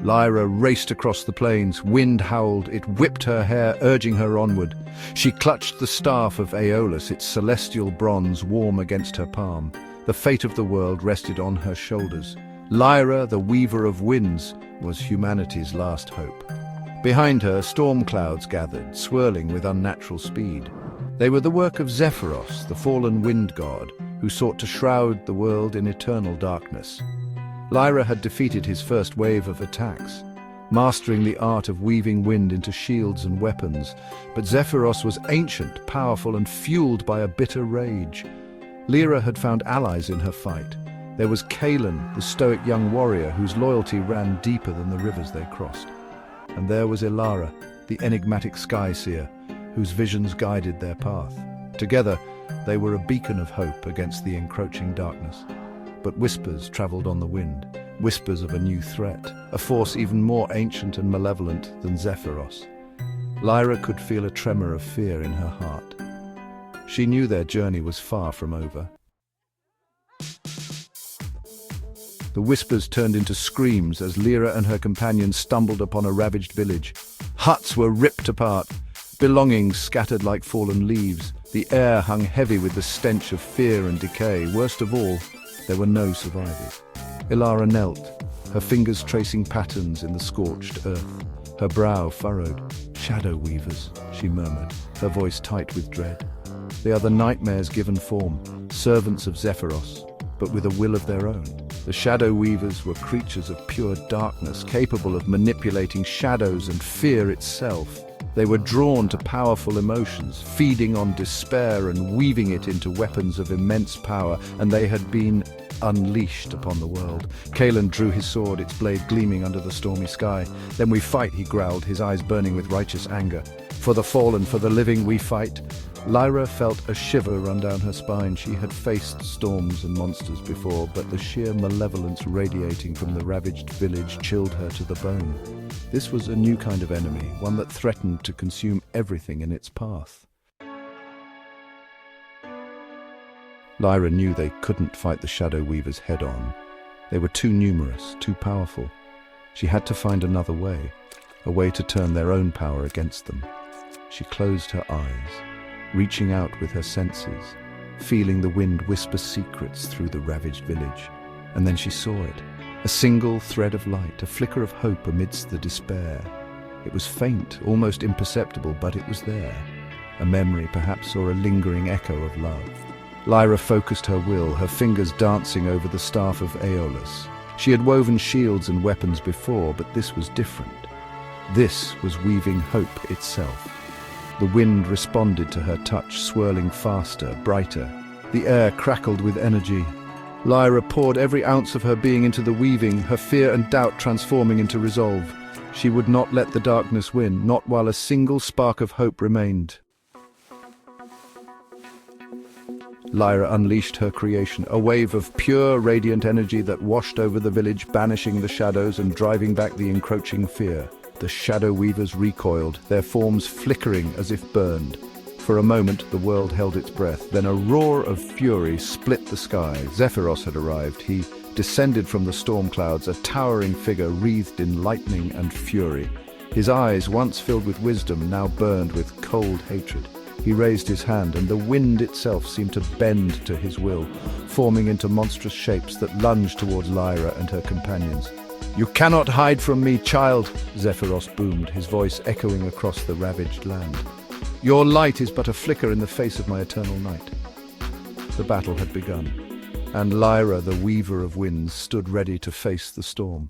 Lyra raced across the plains. Wind howled. It whipped her hair, urging her onward. She clutched the staff of Aeolus, its celestial bronze warm against her palm. The fate of the world rested on her shoulders. Lyra, the weaver of winds, was humanity's last hope. Behind her, storm clouds gathered, swirling with unnatural speed. They were the work of Zephyros, the fallen wind god, who sought to shroud the world in eternal darkness. Lyra had defeated his first wave of attacks, mastering the art of weaving wind into shields and weapons. But Zephyros was ancient, powerful, and fueled by a bitter rage. Lyra had found allies in her fight. There was Kaelin, the stoic young warrior whose loyalty ran deeper than the rivers they crossed. And there was Ilara, the enigmatic sky seer, whose visions guided their path. Together, they were a beacon of hope against the encroaching darkness. But whispers traveled on the wind, whispers of a new threat, a force even more ancient and malevolent than Zephyros. Lyra could feel a tremor of fear in her heart. She knew their journey was far from over. The whispers turned into screams as Lyra and her companions stumbled upon a ravaged village. Huts were ripped apart, belongings scattered like fallen leaves. The air hung heavy with the stench of fear and decay. Worst of all, there were no survivors. Ilara knelt, her fingers tracing patterns in the scorched earth, her brow furrowed. "Shadow weavers," she murmured, her voice tight with dread. "They are the nightmares given form, servants of Zephyros, but with a will of their own." The Shadow Weavers were creatures of pure darkness, capable of manipulating shadows and fear itself. They were drawn to powerful emotions, feeding on despair and weaving it into weapons of immense power, and they had been unleashed upon the world. Kaelin drew his sword, its blade gleaming under the stormy sky. "Then we fight," he growled, his eyes burning with righteous anger. "For the fallen, for the living, we fight." Lyra felt a shiver run down her spine. She had faced storms and monsters before, but the sheer malevolence radiating from the ravaged village chilled her to the bone. This was a new kind of enemy, one that threatened to consume everything in its path. Lyra knew they couldn't fight the Shadow Weavers head-on. They were too numerous, too powerful. She had to find another way, a way to turn their own power against them. She closed her eyes, reaching out with her senses, feeling the wind whisper secrets through the ravaged village. And then she saw it, a single thread of light, a flicker of hope amidst the despair. It was faint, almost imperceptible, but it was there. A memory, perhaps, or a lingering echo of love. Lyra focused her will, her fingers dancing over the staff of Aeolus. She had woven shields and weapons before, but this was different. This was weaving hope itself. The wind responded to her touch, swirling faster, brighter. The air crackled with energy. Lyra poured every ounce of her being into the weaving, her fear and doubt transforming into resolve. She would not let the darkness win, not while a single spark of hope remained. Lyra unleashed her creation, a wave of pure, radiant energy that washed over the village, banishing the shadows and driving back the encroaching fear. The Shadow Weavers recoiled, their forms flickering as if burned. For a moment, the world held its breath. Then a roar of fury split the sky. Zephyros had arrived. He descended from the storm clouds, a towering figure wreathed in lightning and fury. His eyes, once filled with wisdom, now burned with cold hatred. He raised his hand, and the wind itself seemed to bend to his will, forming into monstrous shapes that lunged towards Lyra and her companions. "You cannot hide from me, child," Zephyros boomed, his voice echoing across the ravaged land. "Your light is but a flicker in the face of my eternal night." The battle had begun, and Lyra, the weaver of winds, stood ready to face the storm.